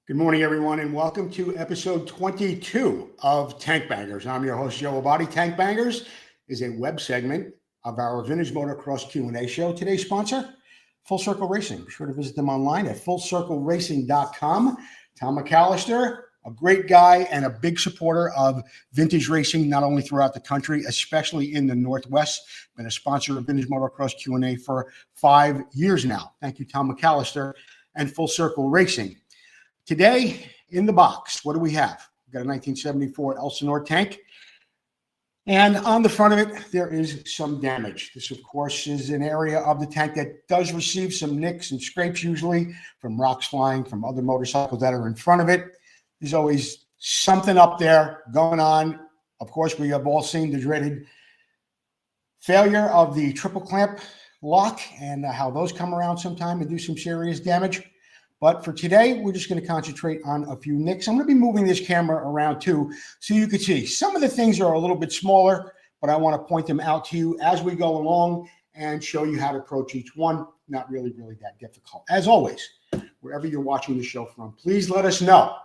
Good morning, everyone, and welcome to episode 22 of Tank Bangers. I'm your host, Joe Abadi. Tank Bangers is a web segment of our Vintage Motocross Q&A show. Today's sponsor, Full Circle Racing. Be sure to visit them online at fullcircleracing.com. Tom McAllister, a great guy and a big supporter of vintage racing, not only throughout the country, especially in the Northwest. Been a sponsor of Vintage Motocross Q&A for 5 years now. Thank you, Tom McAllister and Full Circle Racing. Today, in the box, what do we have? We've got a 1974 Elsinore tank. And on the front of it, there is some damage. This, of course, is an area of the tank that does receive some nicks and scrapes, usually from rocks flying from other motorcycles that are in front of it. There's always something up there going on. Of course, we have all seen the dreaded failure of the triple clamp lock and how those come around sometime and do some serious damage. But for today, we're just going to concentrate on a few nicks. I'm going to be moving this camera around too, so you can see some of the things are a little bit smaller, but I want to point them out to you as we go along and show you how to approach each one. Not really that difficult. As always, wherever you're watching the show from, please let us know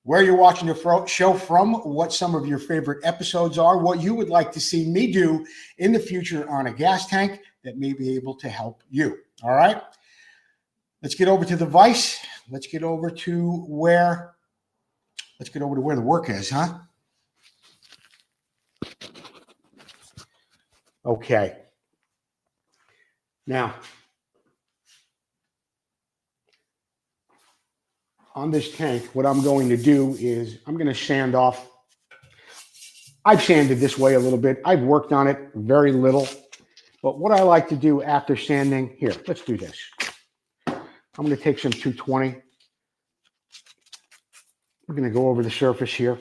where you're watching the show from, what some of your favorite episodes are, what you would like to see me do in the future on a gas tank that may be able to help you. All right? Let's get over to the vise. Let's get over to where the work is, huh? Okay. Now, on this tank, what I'm going to do is I'm going to sand off. I've sanded this way a little bit. I've worked on it very little. But what I like to do after sanding, here, let's do this. I'm going to take some 220. We're going to go over the surface here.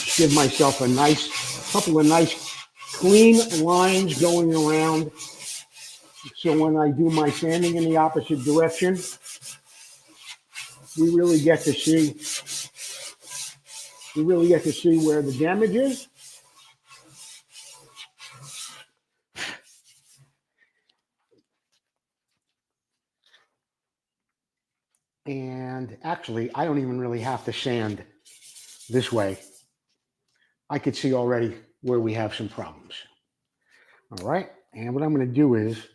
Just give myself a couple of nice clean lines going around. So when I do my sanding in the opposite direction, we really get to see where the damage is. And actually, I don't even really have to sand this way. I could see already where we have some problems. All right. And what I'm going to do is,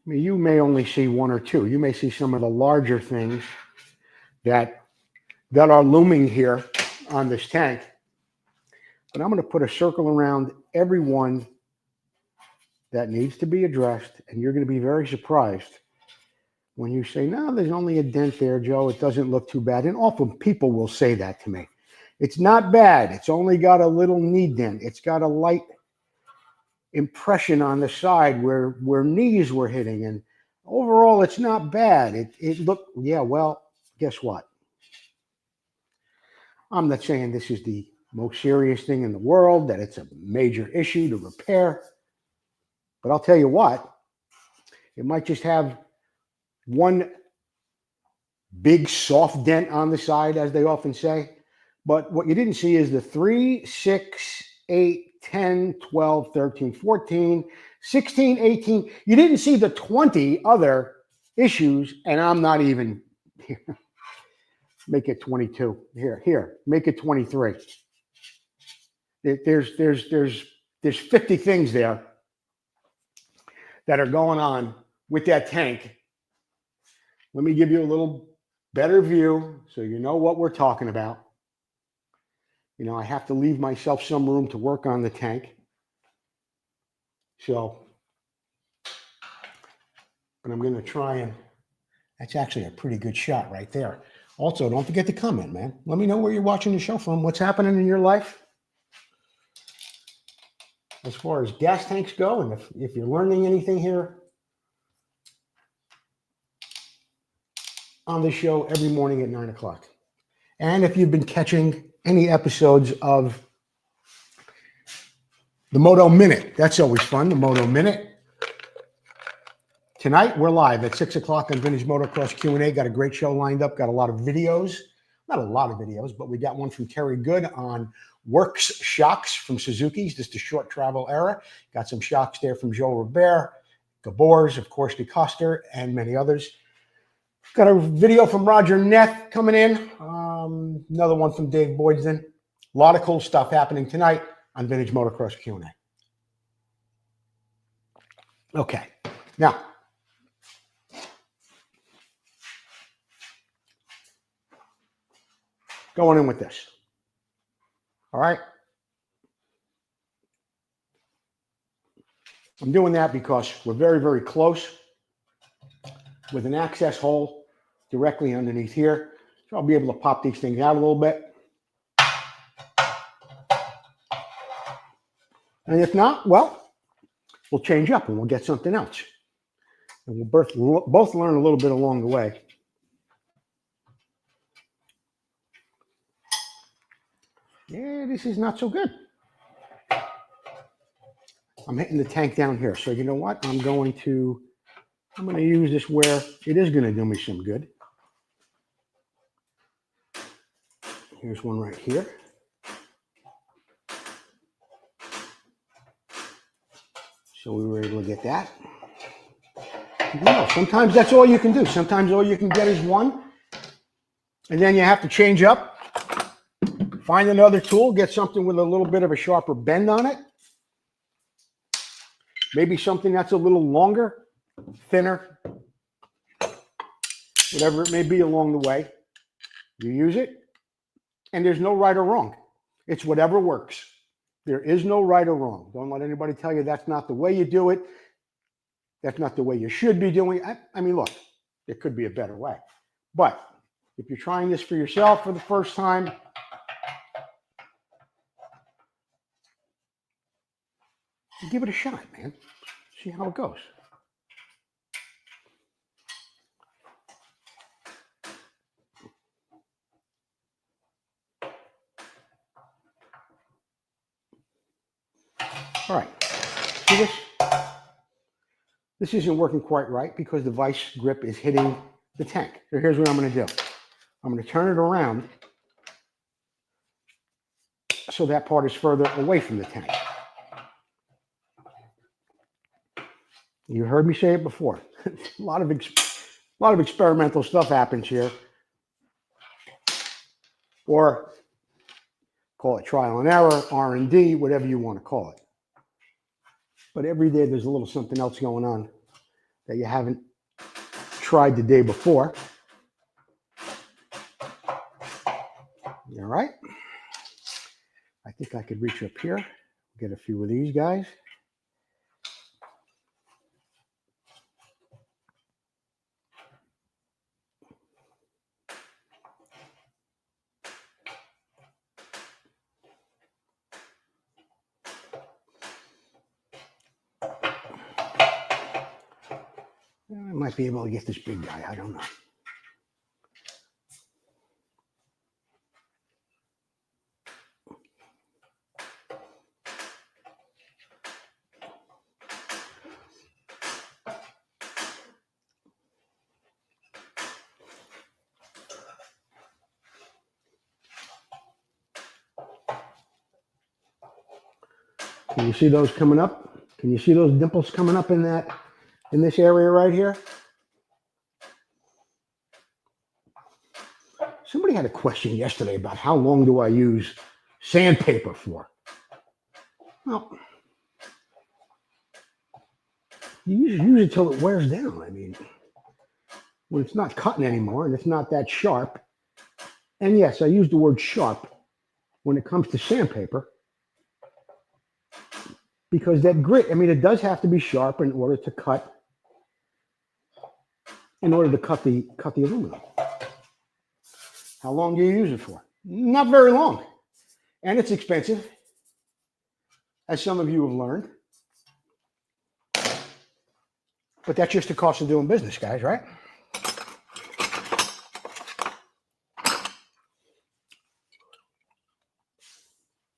you may only see one or two. You may see some of the larger things that are looming here on this tank. But I'm going to put a circle around every one that needs to be addressed. And you're going to be very surprised when you say, no, there's only a dent there, Joe. It doesn't look too bad. And often people will say that to me. It's not bad. It's only got a little knee dent. It's got a light impression on the side where knees were hitting. And overall, it's not bad. It looked, yeah, well, guess what? I'm not saying this is the most serious thing in the world, that it's a major issue to repair. But I'll tell you what, it might just have one big soft dent on the side, as they often say. But what you didn't see is the 3, 6, 8, 10, 12, 13, 14, 16, 18. You didn't see the 20 other issues, and I'm not even here. Make it 22. Here, make it 23. There's 50 things there that are going on with that tank. Let me give you a little better view so you know what we're talking about. You know, I have to leave myself some room to work on the tank. So, but I'm going to try and, that's actually a pretty good shot right there. Also, don't forget to comment, man. Let me know where you're watching the show from, what's happening in your life as far as gas tanks go, and if you're learning anything here on the show every morning at 9 o'clock. And if you've been catching any episodes of the Moto Minute, that's always fun, the Moto Minute. Tonight, we're live at 6 o'clock on Vintage Motocross Q&A. Got a great show lined up, got a lot of videos. Not a lot of videos, but we got one from Terry Good on Works shocks from Suzuki's, just a short travel era. Got some shocks there from Joe Robert. Gabors, of course, DeCoster, and many others. Got a video from Roger Neth coming in. Another one from Dave Boydston. A lot of cool stuff happening tonight on Vintage Motocross Q&A. Okay, now, going in with this. All right. I'm doing that because we're very, very close with an access hole directly underneath here. So I'll be able to pop these things out a little bit. And if not, well, we'll change up and we'll get something else. And we'll both learn a little bit along the way. Yeah, this is not so good. I'm hitting the tank down here. So you know what? I'm going to use this where it is going to do me some good. Here's one right here. So we were able to get that. No, sometimes that's all you can do. Sometimes all you can get is one. And then you have to change up. Find another tool, get something with a little bit of a sharper bend on it. Maybe something that's a little longer, thinner, whatever it may be along the way. You use it, and there's no right or wrong. It's whatever works. There is no right or wrong. Don't let anybody tell you that's not the way you do it. That's not the way you should be doing it. I mean, look, there could be a better way. But if you're trying this for yourself for the first time, give it a shot, man. See how it goes. All right. See this? This isn't working quite right because the vice grip is hitting the tank. So here's what I'm going to do. I'm going to turn it around so that part is further away from the tank. You heard me say it before. a lot of experimental stuff happens here, or call it trial and error, R&D, whatever you want to call it. But every day there's a little something else going on that you haven't tried the day before. All right. I think I could reach up here, get a few of these guys. I might be able to get this big guy. I don't know. Can you see those coming up? Can you see those dimples coming up in this area right here? Somebody had a question yesterday about how long do I use sandpaper for? Well, you use it till it wears down. I mean, when it's not cutting anymore and it's not that sharp. And yes, I use the word sharp when it comes to sandpaper because that grit, I mean, it does have to be sharp in order to cut the aluminum. How long do you use it for? Not very long. And it's expensive, as some of you have learned. But that's just the cost of doing business, guys, right?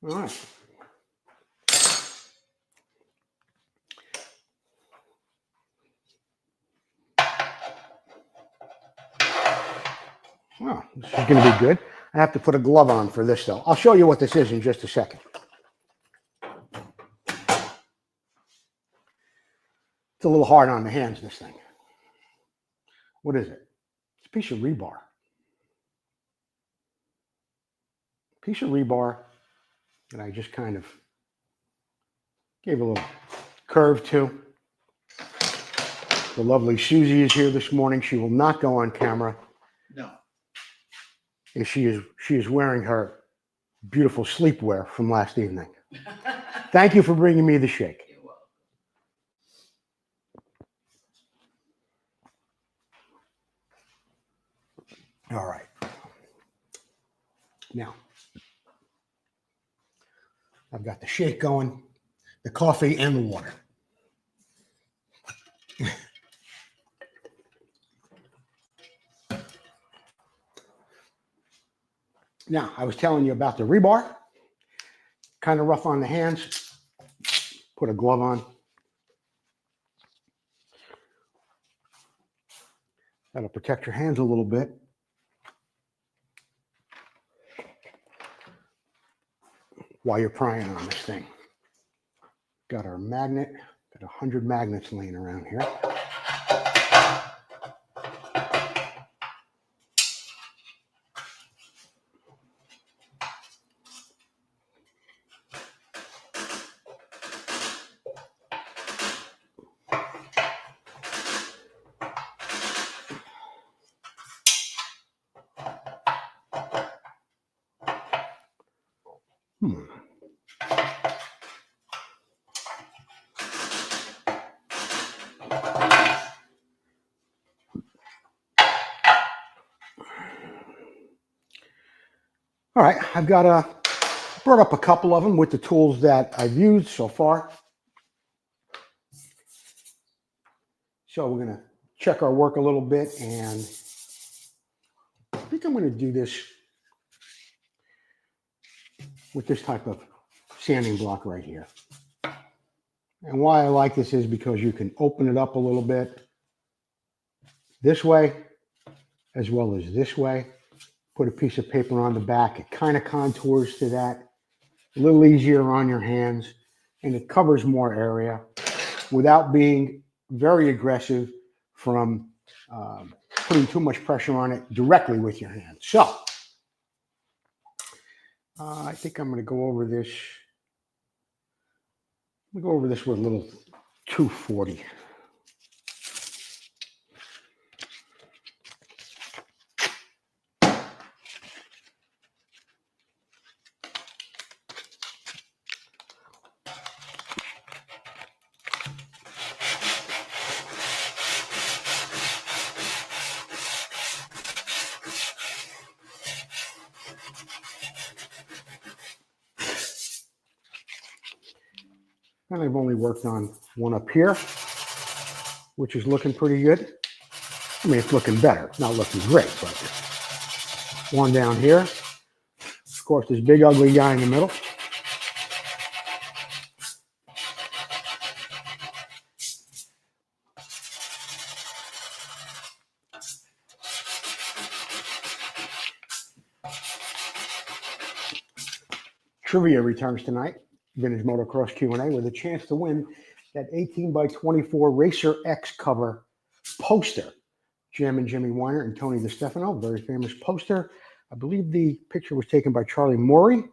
All right. Well, this is going to be good. I have to put a glove on for this, though. I'll show you what this is in just a second. It's a little hard on the hands, this thing. What is it? It's a piece of rebar. Piece of rebar that I just kind of gave a little curve to. The lovely Susie is here this morning. She will not go on camera. No. And she is wearing her beautiful sleepwear from last evening. Thank you for bringing me the shake. You're welcome. All right. Now, I've got the shake going, the coffee, and the water. Now, I was telling you about the rebar. Kind of rough on the hands. Put a glove on. That'll protect your hands a little bit. While you're prying on this thing. Got our magnet. Got 100 magnets laying around here. All right, I've got brought up a couple of them with the tools that I've used so far. So we're going to check our work a little bit, and I think I'm going to do this with this type of sanding block right here. And why I like this is because you can open it up a little bit this way as well as this way. Put a piece of paper on the back. It kind of contours to that. A little easier on your hands, and it covers more area without being very aggressive from putting too much pressure on it directly with your hands. So I think I'm going to go over this. I'm going to go over this with a little 240. And I've only worked on one up here, which is looking pretty good. I mean, it's looking better. It's not looking great, but one down here. Of course, this big ugly guy in the middle. Trivia returns tonight. Vintage Motocross Q&A with a chance to win that 18 by 24 Racer X cover poster. Jim and Jimmy Weiner and Tony DeStefano, very famous poster. I believe the picture was taken by Charlie Morey.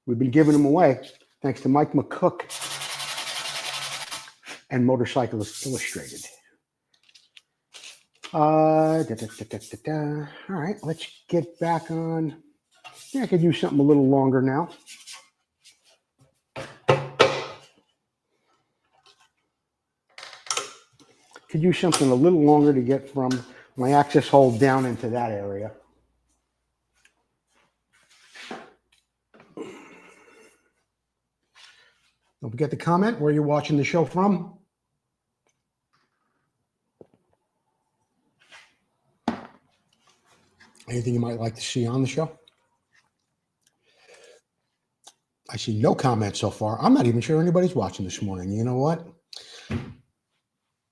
We've been giving them away thanks to Mike McCook and Motorcyclist Illustrated. All right, let's get back on. Yeah, I could use something a little longer now. Could use something a little longer to get from my access hole down into that area. Don't forget to comment where you're watching the show from. Anything you might like to see on the show? I see no comments so far. I'm not even sure anybody's watching this morning. You know what?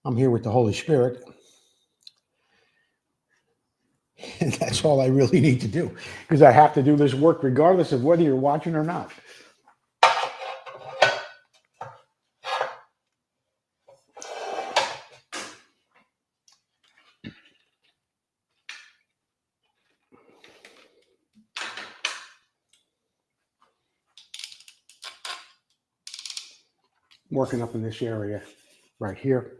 I'm here with the Holy Spirit. And that's all I really need to do, because I have to do this work regardless of whether you're watching or not. working up in this area right here.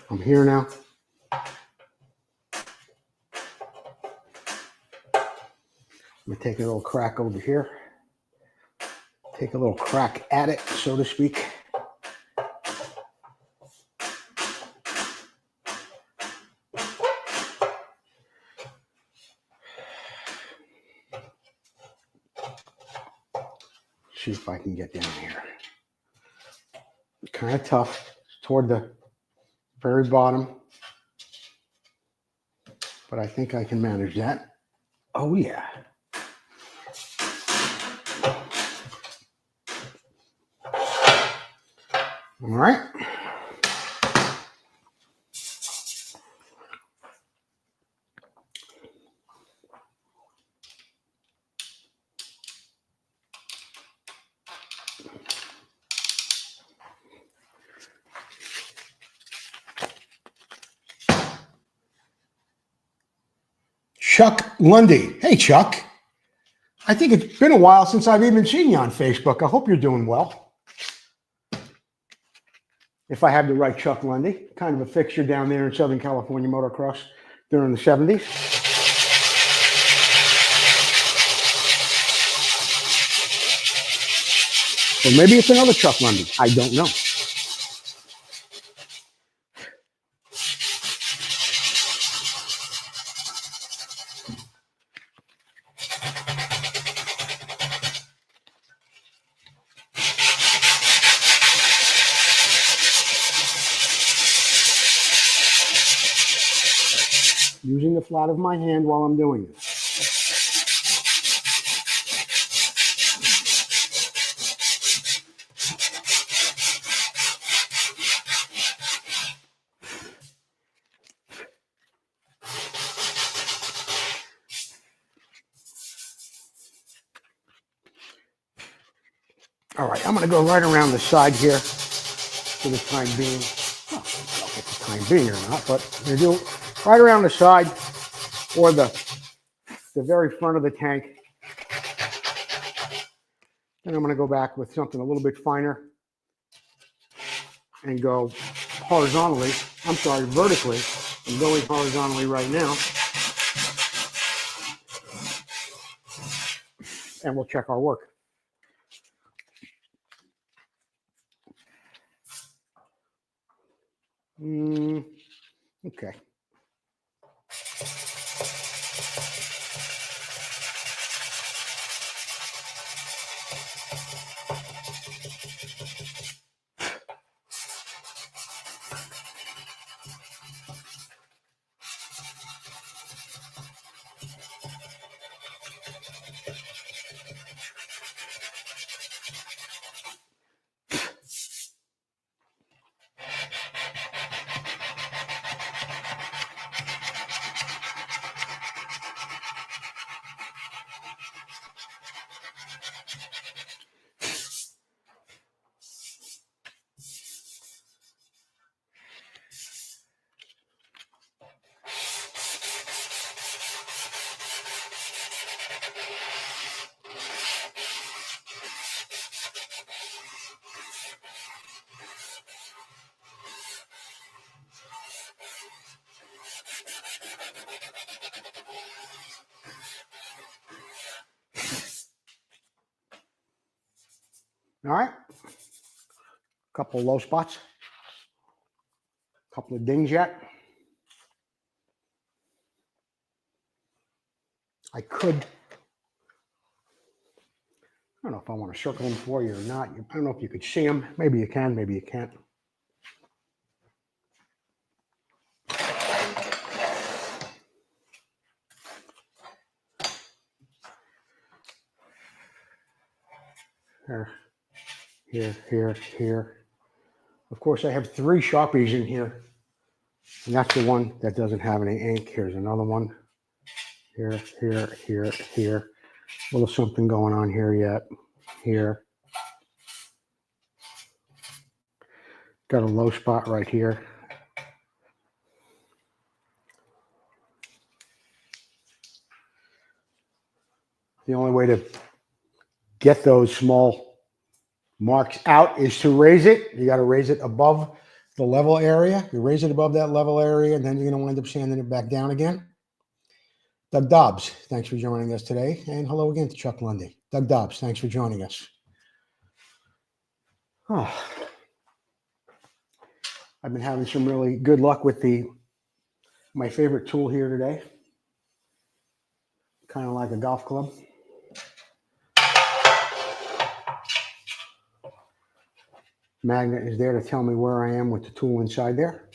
I'm here now. I'm gonna take a little crack over here. Take a little crack at it, so to speak. See if I can get down here. Kind of tough toward the very bottom, but I think I can manage that. Oh yeah. All right. Chuck Lundy. Hey, Chuck. I think it's been a while since I've even seen you on Facebook. I hope you're doing well. If I have the right Chuck Lundy, kind of a fixture down there in Southern California motocross during the 70s. Or maybe it's another Chuck Lundy. I don't know. Using the flat of my hand while I'm doing this. All right, I'm going to go right around the side here for the time being. Well, I don't know if it's the time being or not, but we're doing right around the side or the very front of the tank. Then I'm going to go back with something a little bit finer and go horizontally. I'm sorry, vertically. I'm going horizontally right now. And we'll check our work. Okay. All right. A couple of low spots. A couple of dings yet. I could. I don't know if I want to circle them for you or not. I don't know if you could see them. Maybe you can, maybe you can't. They're here, here, here. Of course, I have 3 Sharpies in here, and that's the one that doesn't have any ink. Here's another one. Here, here, here, here. A little something going on here yet. Here. Got a low spot right here. The only way to get those small marks out is to raise it. You got to raise it above the level area. You raise it above that level area, and then you're going to wind up sanding it back down again. Doug Dobbs, thanks for joining us today. And hello again to Chuck Lundy. Doug Dobbs, thanks for joining us. Oh, I've been having some really good luck with my favorite tool here today. Kind of like a golf club. Magnet is there to tell me where I am with the tool inside there.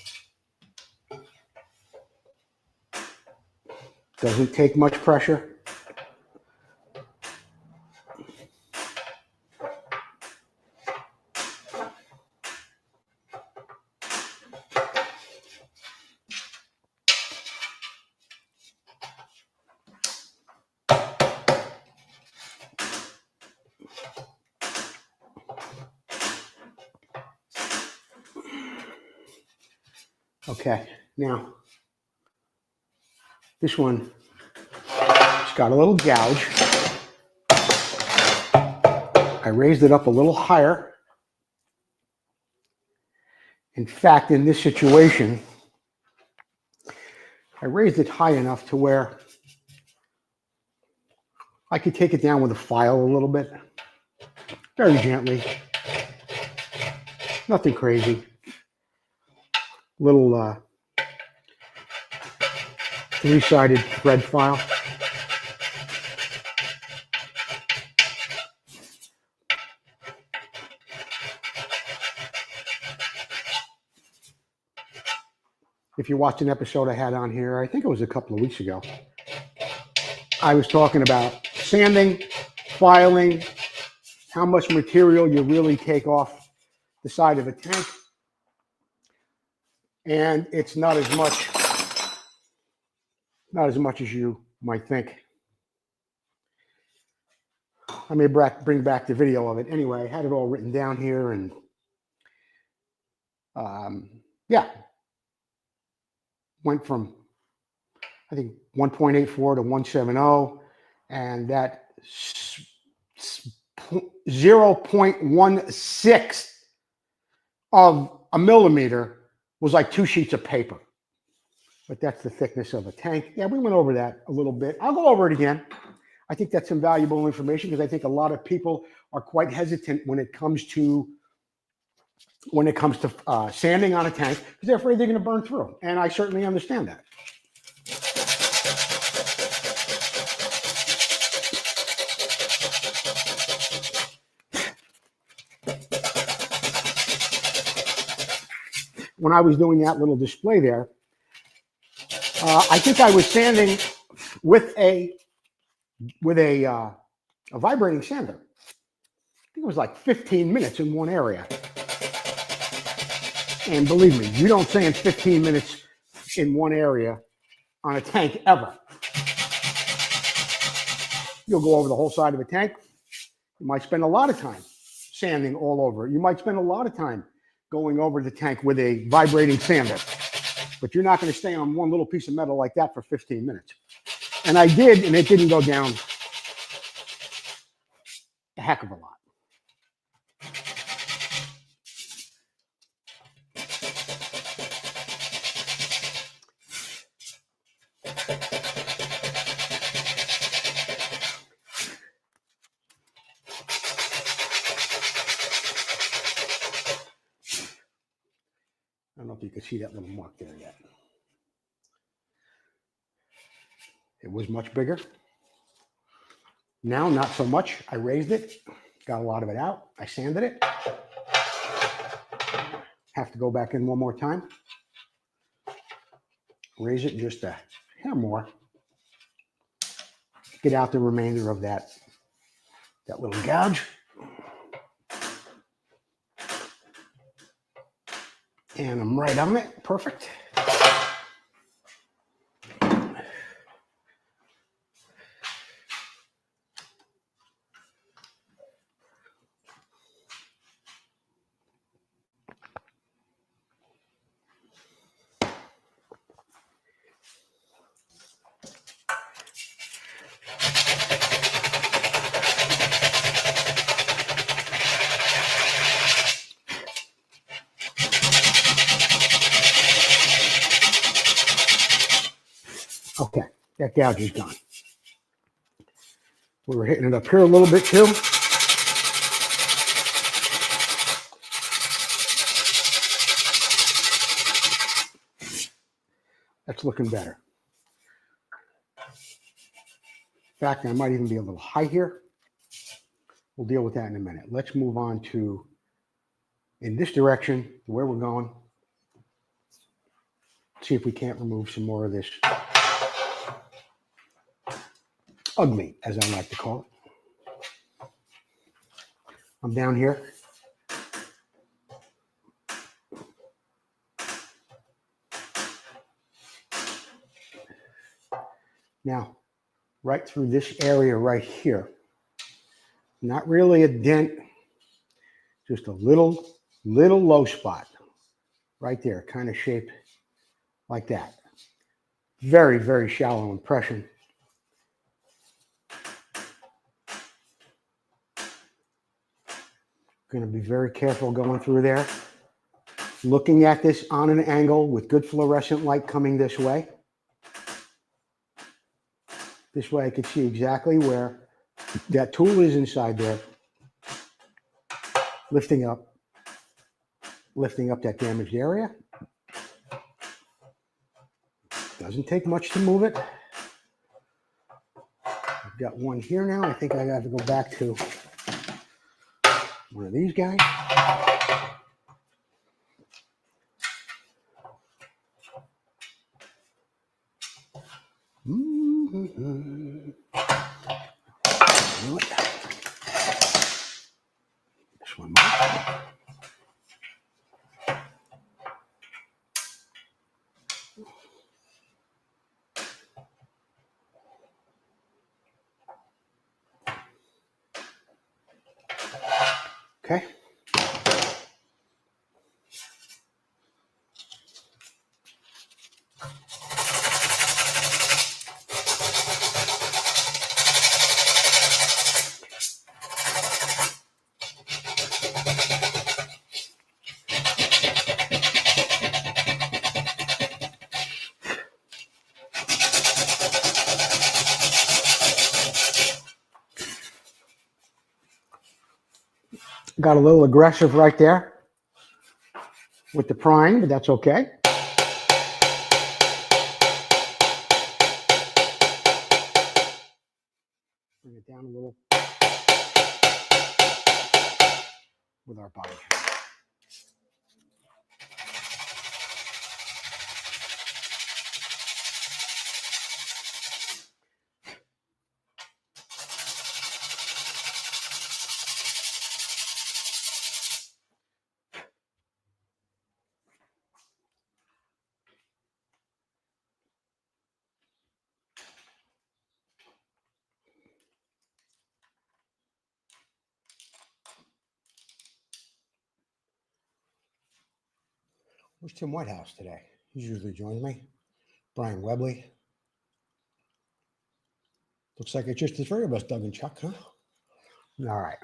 Doesn't take much pressure. Okay, now this one, it's got a little gouge. I raised it up a little higher. In fact, in this situation, I raised it high enough to where I could take it down with a file a little bit, very gently. Nothing crazy. Little 3-sided thread file. If you watched an episode I had on here, I think it was a couple of weeks ago, I was talking about sanding, filing, how much material you really take off the side of a tank. And it's not as much as you might think. I may bring back the video of it. Anyway, I had it all written down here, and yeah, went from, I think, 1.84 to 170, and that 0.16 of a millimeter was like 2 sheets of paper. But that's the thickness of a tank. Yeah, we went over that a little bit. I'll go over it again. I think that's some valuable information because I think a lot of people are quite hesitant when it comes to sanding on a tank because they're afraid they're going to burn through. And I certainly understand that. When I was doing that little display there, I think I was sanding with a vibrating sander. I think it was like 15 minutes in one area. And believe me, you don't sand 15 minutes in one area on a tank ever. You'll go over the whole side of a tank. You might spend a lot of time sanding all over it. You might spend a lot of time going over the tank with a vibrating sander. But you're not going to stay on one little piece of metal like that for 15 minutes. And I did, and it didn't go down a heck of a lot. I don't know if you can see that little mark there yet. It was much bigger. Now, not so much. I raised it, got a lot of it out. I sanded it. Have to go back in one more time. Raise it just a hair more. Get out the remainder of that little gouge. And I'm right on it. Perfect. Okay, that gouge is gone. We were hitting it up here a little bit too. That's looking better. In fact, I might even be a little high here. We'll deal with that in a minute. Let's move on to, in this direction, where we're going. See if we can't remove some more of this ugly, as I like to call it. I'm down here. Now, right through this area right here, not really a dent, just a little low spot right there, kind of shaped like that. Very, very shallow impression. Going to be very careful going through there. Looking at this on an angle with good fluorescent light coming this way. This way I can see exactly where that tool is inside there. Lifting up that damaged area. Doesn't take much to move it. I've got one here now. I think I got to go back to one of these guys. Mm-hmm. This one more. Okay. Got a little aggressive right there with the prime, but that's okay. Bring it down a little with our body. Where's Tim Whitehouse today? He usually joins me. Brian Webley. Looks like it's just the three of us, Doug and Chuck, huh? All right.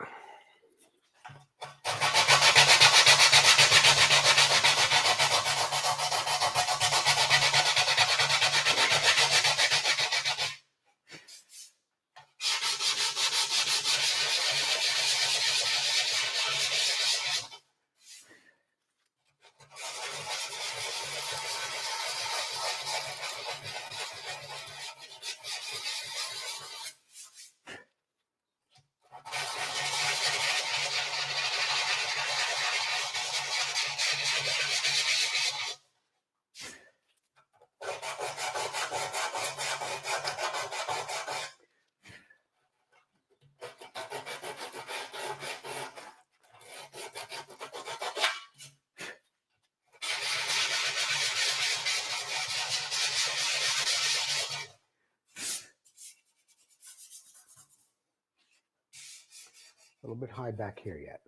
little bit high back here yet.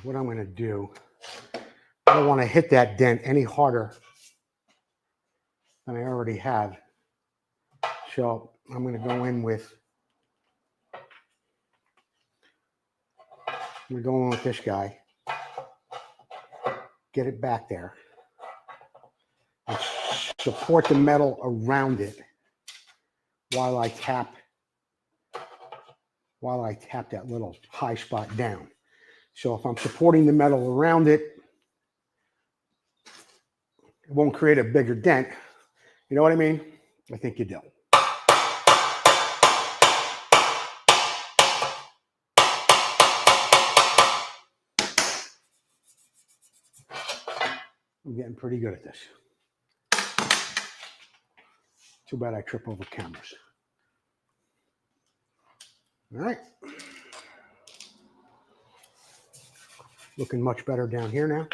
What I'm going to do, I don't want to hit that dent any harder than I already have. So I'm going to go in with, this guy, get it back there, and support the metal around it while I tap that little high spot down. So if I'm supporting the metal around it, it won't create a bigger dent. You know what I mean? I think you do. I'm getting pretty good at this. Too bad I trip over cameras. All right. Looking much better down here now.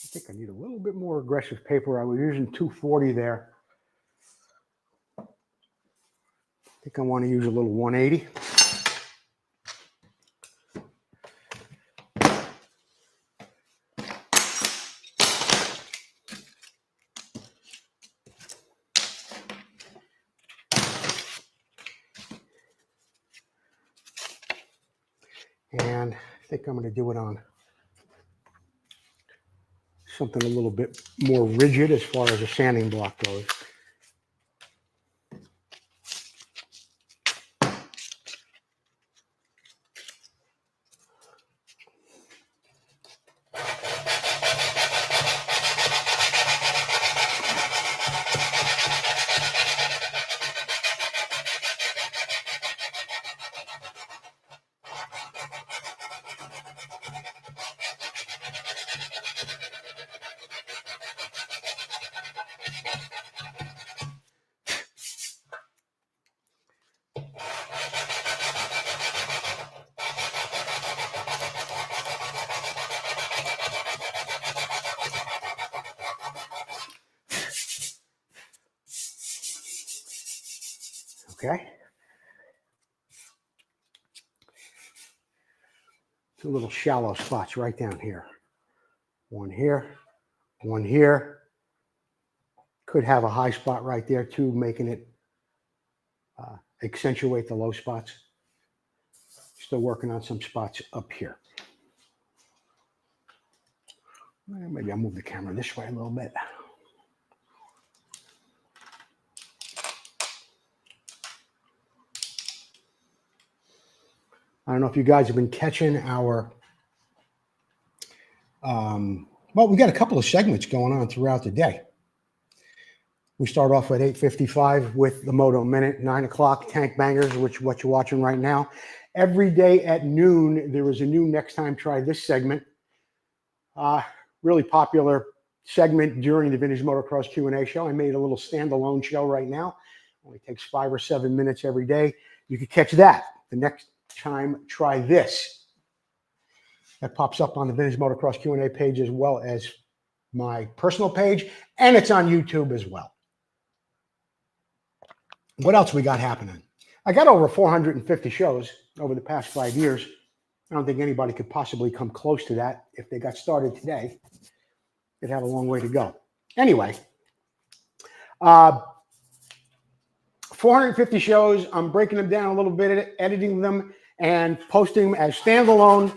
I think I need a little bit more aggressive paper. I was using 240 there. I think I want to use a little 180. And I think I'm going to do it on something a little bit more rigid as far as a sanding block goes. Okay. Two little shallow spots right down here. One here, one here. Could have a high spot right there too, making it accentuate the low spots. Still working on some spots up here. Maybe I'll move the camera this way a little bit. I don't know if you guys have been catching our, well, we got a couple of segments going on throughout the day. We start off at 8:55 with the Moto Minute, 9 o'clock, Tank Bangers, which is what you're watching right now. Every day at noon, there is a new Next Time Try This segment. Really popular segment during the Vintage Motocross Q&A show. I made a little standalone show right now. Only takes 5 or 7 minutes every day. You can catch that. The Next Time Try This. That pops up on the Vintage Motocross Q&A page as well as my personal page, and it's on YouTube as well. What else we got happening? I got over 450 shows over the past 5 years. I don't think anybody could possibly come close to that. If they got started today, they'd have a long way to go. Anyway, 450 shows. I'm breaking them down a little bit, editing them, and posting them as standalone.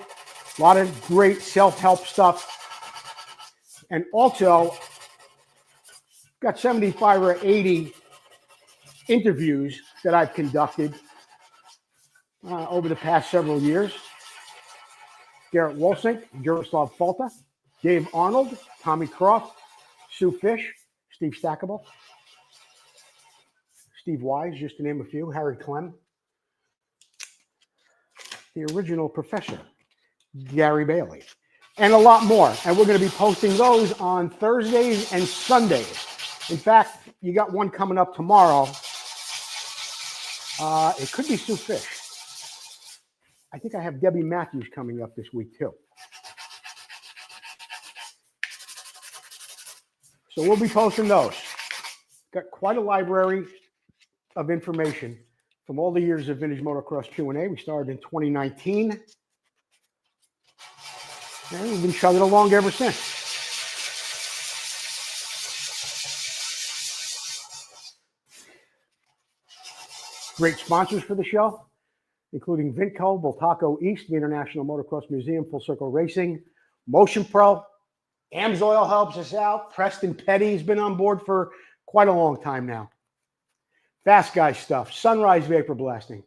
A lot of great self-help stuff. And also, got 75 or 80 interviews that I've conducted over the past several years. Garrett Wolsink, Jaroslav Falta, Dave Arnold, Tommy Croft, Sue Fish, Steve Stackable. Steve Wise, just to name a few, Harry Clem, the original professor, Gary Bailey, and a lot more. And we're going to be posting those on Thursdays and Sundays. In fact, you got one coming up tomorrow. It could be Sue Fish. I think I have Debbie Matthews coming up this week too. So we'll be posting those. Got quite a library of information from all the years of Vintage Motocross Q&A. We started in 2019. And we've been chugging along ever since. Great sponsors for the show, including Vintco, Voltaco East, the International Motocross Museum, Full Circle Racing, Motion Pro, AMSOIL helps us out. Preston Petty's been on board for quite a long time now. Fast Guy stuff, Sunrise Vapor Blasting,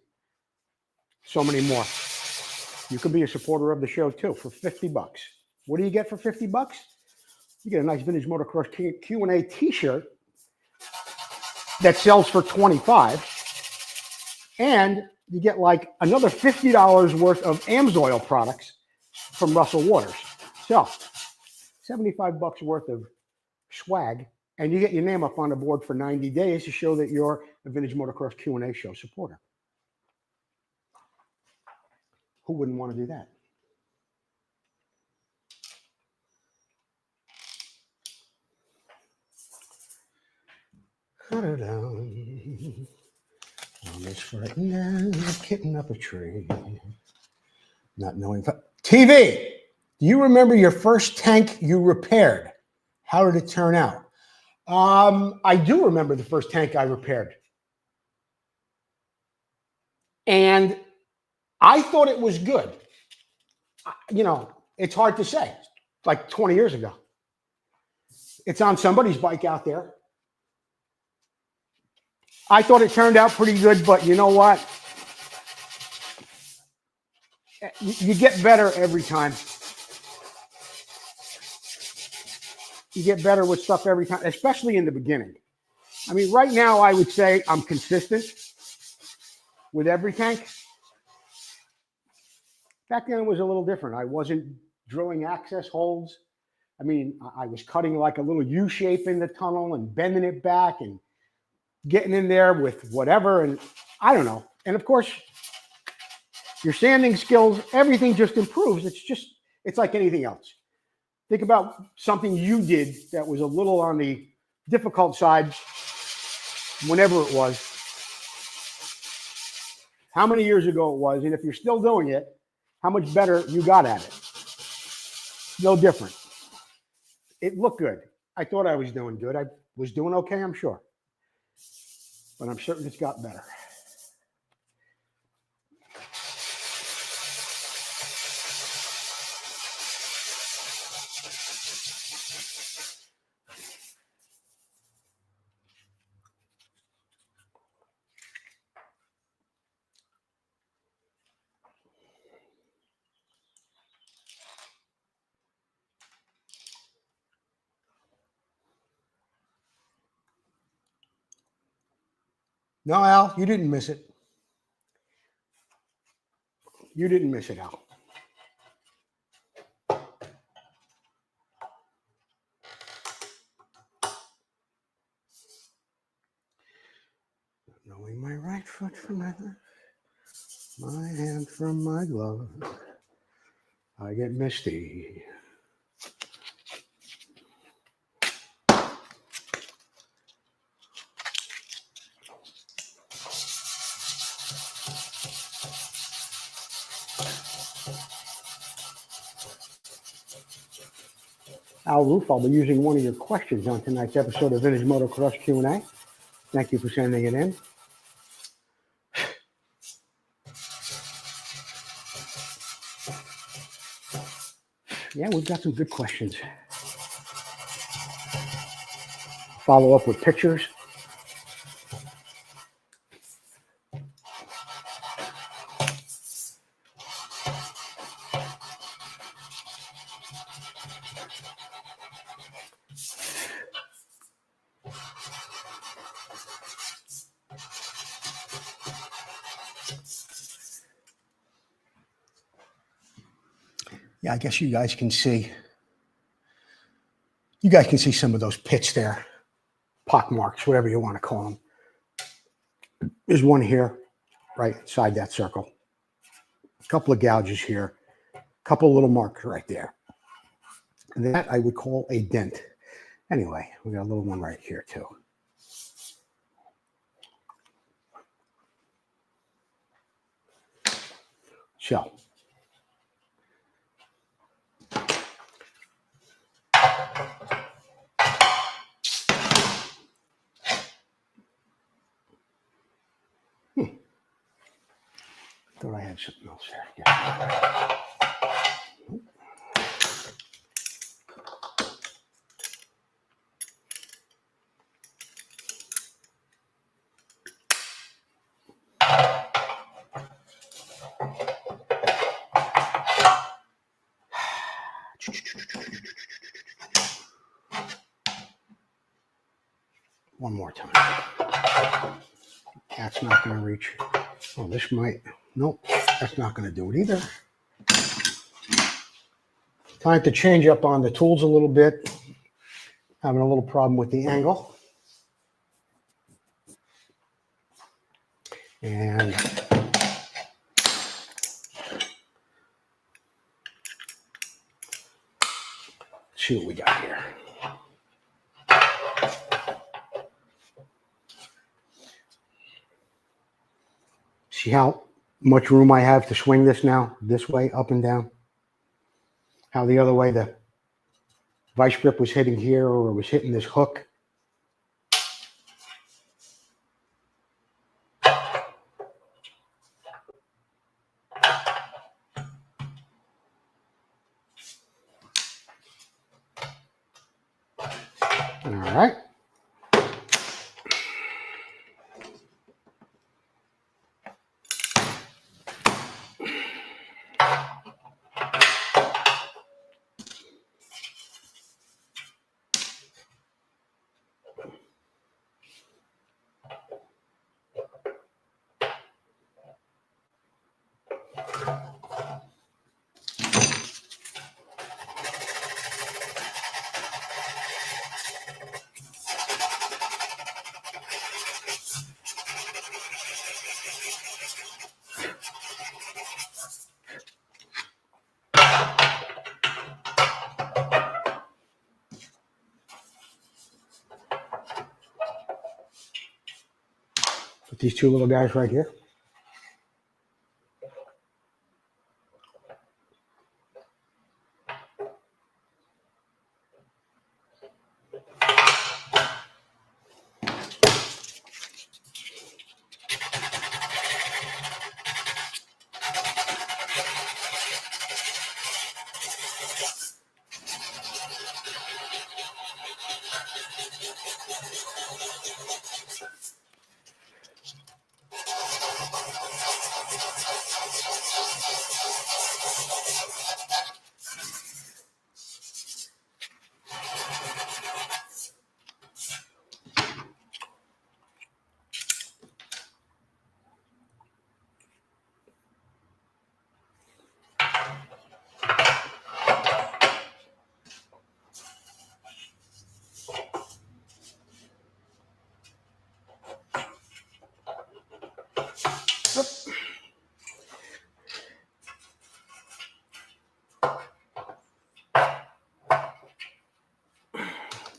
so many more. You can be a supporter of the show too for $50. What do you get for $50? You get a nice Vintage Motocross Q&A t-shirt that sells for $25, and you get like another $50 worth of AMSOIL products from Russell Waters. So $75 worth of swag, and you get your name up on the board for 90 days to show that you're a Vintage Motocross Q&A show supporter. Who wouldn't want to do that? On this frightened kitten up a tree, not knowing. TV, do you remember your first tank you repaired? How did it turn out? I do remember the first tank I repaired. And I thought it was good. You know, it's hard to say. Like 20 years ago. It's on somebody's bike out there. I thought it turned out pretty good, but you know what? You get better every time. You get better with stuff every time, especially in the beginning. I mean, right now, I would say I'm consistent with every tank. Back then, it was a little different. I wasn't drilling access holes. I mean, I was cutting like a little U shape in the tunnel and bending it back and getting in there with whatever. And I don't know. And of course, your sanding skills, everything just improves. It's like anything else. Think about something you did that was a little on the difficult side, whenever it was, how many years ago it was, and if you're still doing it, how much better you got at it. No different. It looked good. I thought I was doing good. I was doing okay, I'm sure. But I'm certain it's got better. No, Al, you didn't miss it. You didn't miss it, Al. Knowing my right foot from my left, my hand from my glove, I get misty. Al Roof, I'll be using one of your questions on tonight's episode of Vintage Motocross Q&A. Thank you for sending it in. Yeah, we've got some good questions. Follow up with pictures. Yeah, I guess you guys can see. You guys can see some of those pits there, pock marks, whatever you want to call them. There's one here, right inside that circle. A couple of gouges here, a couple of little marks right there. And that I would call a dent. Anyway, we got a little one right here too. So, thought I had something else there. Yeah. One more time. That's not going to reach. Oh, this might. Nope, that's not going to do it either. Time to change up on the tools a little bit. Having a little problem with the angle. And see what we got here. See how much room I have to swing this now, this way, up and down? How the other way the vice grip was hitting here, or it was hitting this hook. All right. Put these two little guys right here.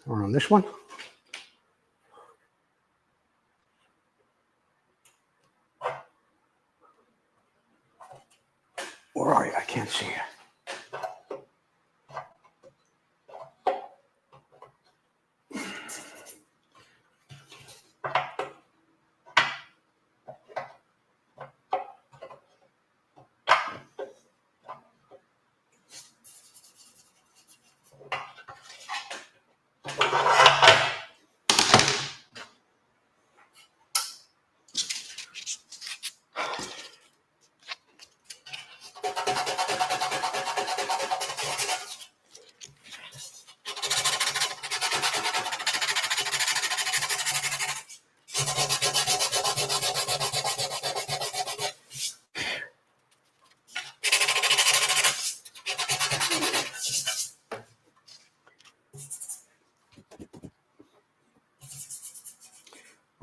Or on this one. Where are you? I can't see you.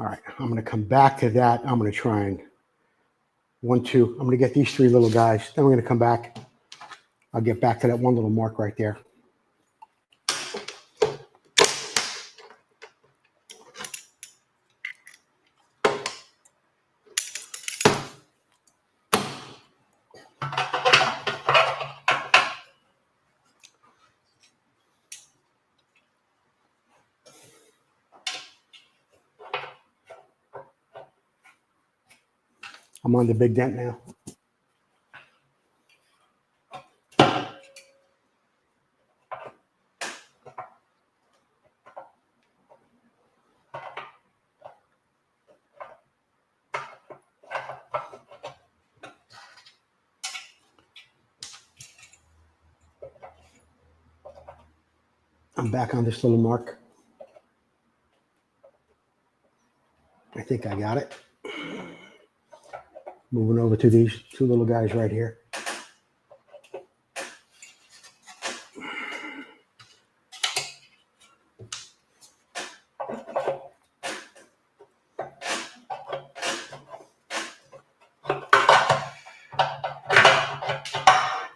All right, I'm going to come back to that. I'm going to try and 1, 2. I'm going to get these 3 little guys. Then we're going to come back. I'll get back to that one little mark right there. I'm on the big dent now. I'm back on this little mark. I think I got it. Moving over to these 2 little guys right here.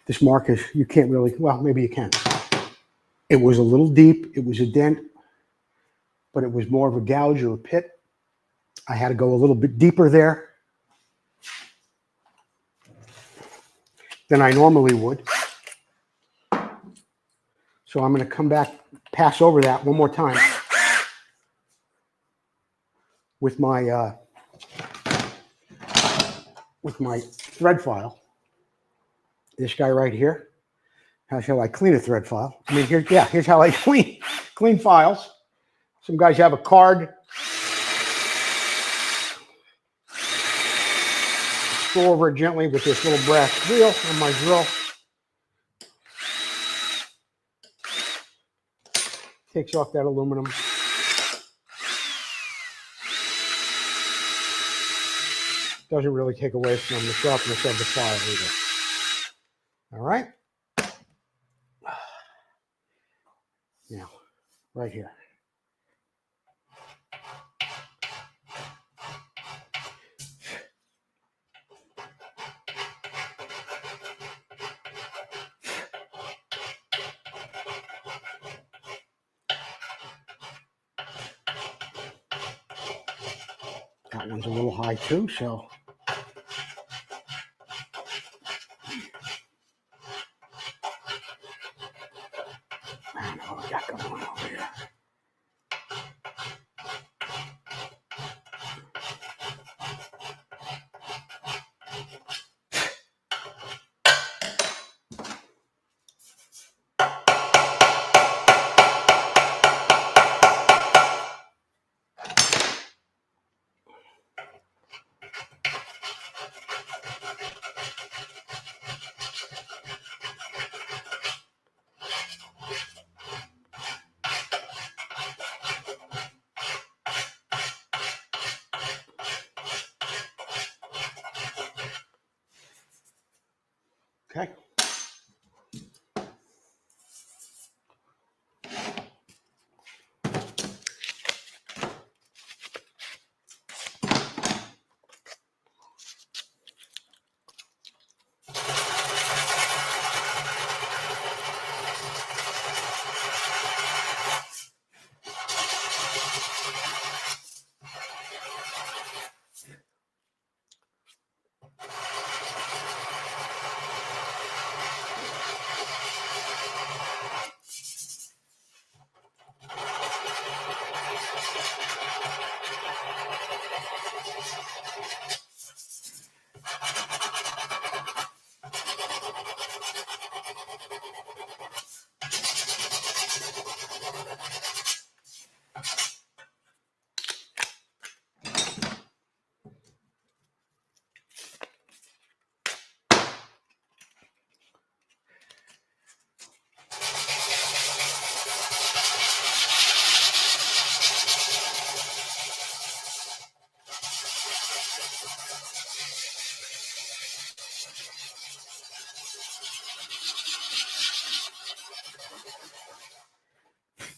This mark is, you can't really, well, maybe you can. It was a little deep. It was a dent, but it was more of a gouge or a pit. I had to go a little bit deeper there than I normally would. So I'm going to come back, pass over that one more time with my thread file. This guy right here. How shall I clean a thread file? I mean, here's how I clean files. Some guys have a card. Go over it gently with this little brass wheel on my drill. Takes off that aluminum. Doesn't really take away from the sharpness of the file either. All right. Now, right here. That one's a little high too, so. I don't know what we got going on over here. Okay.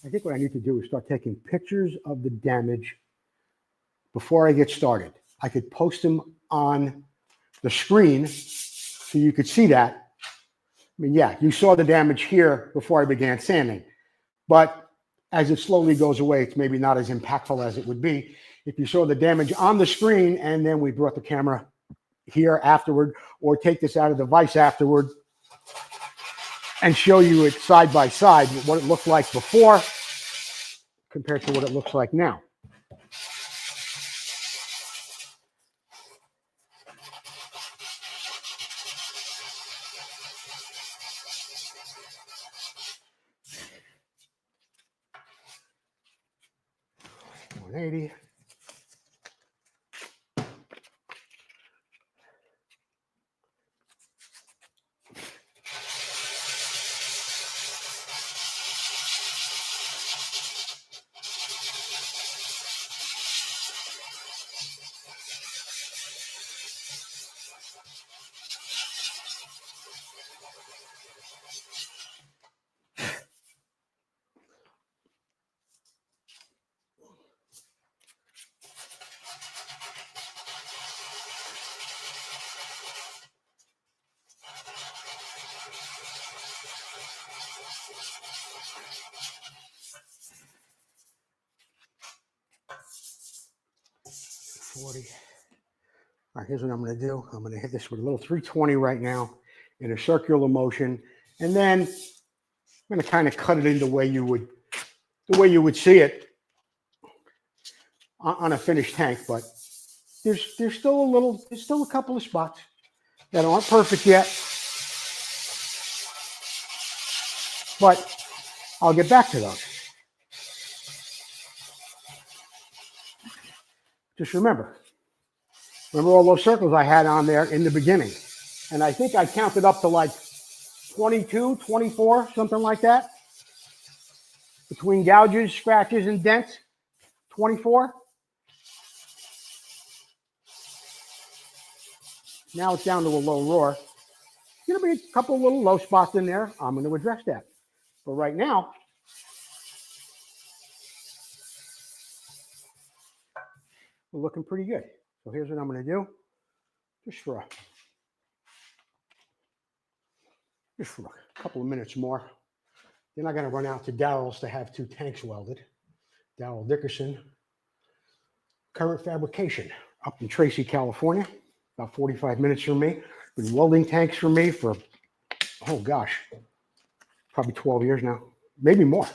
I think what I need to do is start taking pictures of the damage before I get started. I could post them on the screen so you could see that. I mean, yeah, you saw the damage here before I began sanding, but as it slowly goes away, it's maybe not as impactful as it would be if you saw the damage on the screen and then we brought the camera here afterward, or take this out of the vise afterward and show you it side by side, what it looked like before compared to what it looks like now. $180. $40. All right, here's what I'm going to do. I'm going to hit this with a little 320 right now in a circular motion, and then I'm going to kind of cut it in the way you would see it on a finished tank. But there's still a couple of spots that aren't perfect yet, but I'll get back to those. Just remember all those circles I had on there in the beginning. And I think I counted up to like 22, 24, something like that. Between gouges, scratches, and dents, 24. Now it's down to a low roar. There's going to be a couple of little low spots in there. I'm going to address that. But right now, we're looking pretty good. So here's what I'm going to do. Just for a couple of minutes more. Then I'm going to run out to Daryl's to have 2 tanks welded. Daryl Dickerson, Current Fabrication, up in Tracy, California, about 45 minutes from me. Been welding tanks for me for, oh gosh, probably 12 years now, maybe more.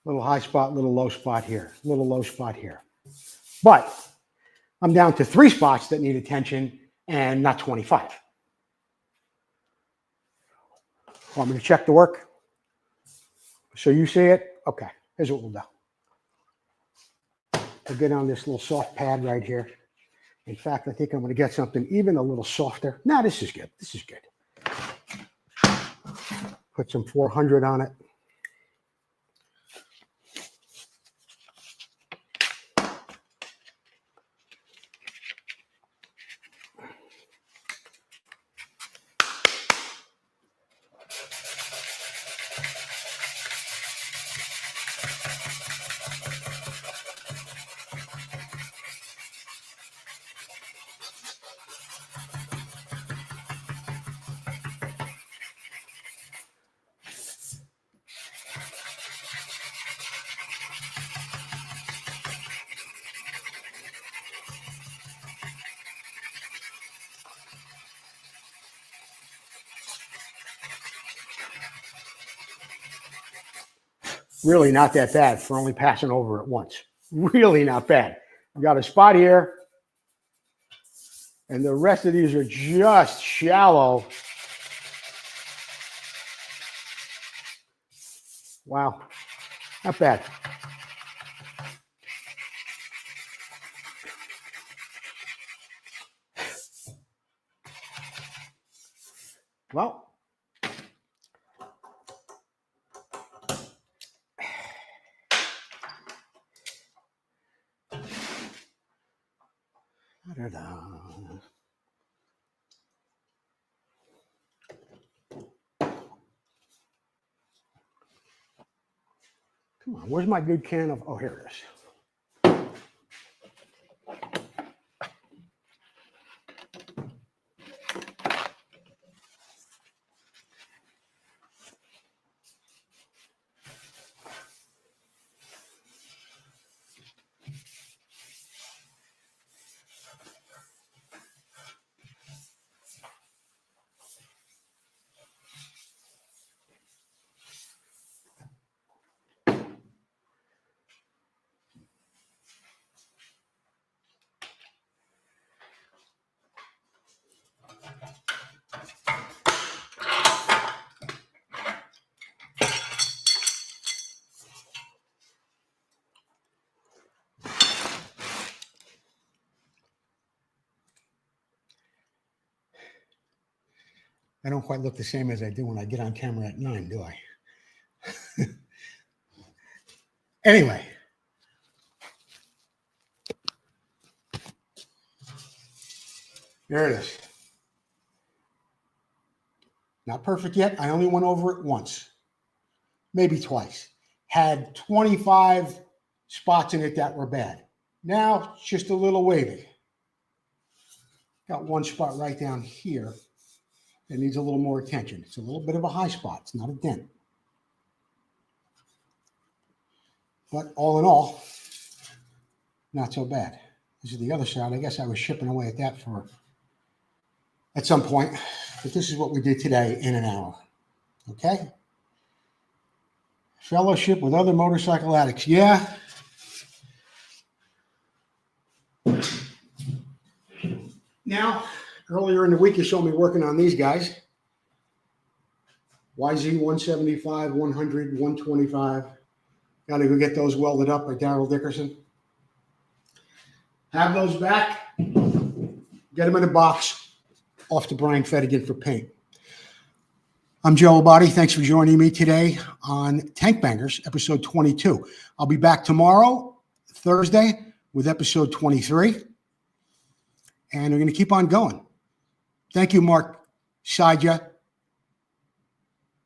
Little high spot, little low spot here, little low spot here. But I'm down to 3 spots that need attention and not 25. Want me to check the work? So you see it? Okay, here's what we'll do. We'll get on this little soft pad right here. In fact, I think I'm going to get something even a little softer. Now, this is good. This is good. Put some 400 on it. Really not that bad for only passing over it once. Really not bad. I've got a spot here, and the rest of these are just shallow. Wow, not bad. Well, come on, where's my good can of, oh, here it is. I don't quite look the same as I do when I get on camera at 9, do I? Anyway. There it is. Not perfect yet. I only went over it once, maybe twice. Had 25 spots in it that were bad. Now it's just a little wavy. Got one spot right down here that needs a little more attention. It's a little bit of a high spot. It's not a dent. But all in all, not so bad. This is the other side. I guess I was chipping away at that at some point. But this is what we did today in an hour. Okay? Fellowship with other motorcycle addicts. Yeah. Now, earlier in the week, you saw me working on these guys. YZ 175, 100, 125. Got to go get those welded up by Daryl Dickerson. Have those back. Get them in a box. Off to Brian Fettigan for paint. I'm Joe Abadi. Thanks for joining me today on Tank Bangers, episode 22. I'll be back tomorrow, Thursday, with episode 23. And we're going to keep on going. Thank you, Mark Sidja,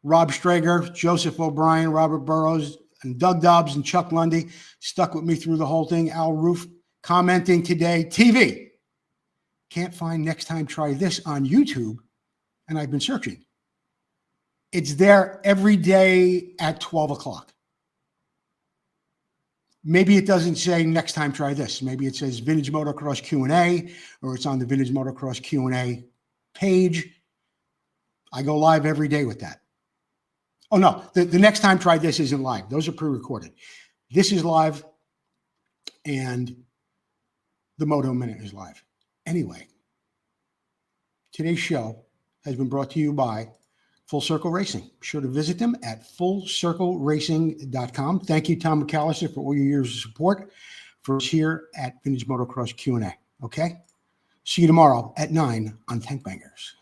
Rob Strager, Joseph O'Brien, Robert Burrows, and Doug Dobbs and Chuck Lundy stuck with me through the whole thing. Al Roof commenting today. TV. Can't find Next Time Try This on YouTube, and I've been searching. It's there every day at 12 o'clock. Maybe it doesn't say Next Time Try This. Maybe it says Vintage Motocross Q&A, or it's on the Vintage Motocross Q&A page. I go live every day with that. Oh, no, the Next Time Try This isn't live. Those are pre-recorded. This is live, and the Moto Minute is live. Anyway, today's show has been brought to you by Full Circle Racing. Be sure to visit them at fullcircleracing.com. Thank you, Tom McAllister, for all your years of support for us here at Vintage Motocross Q&A. Okay? See you tomorrow at 9 on Tank Bangers.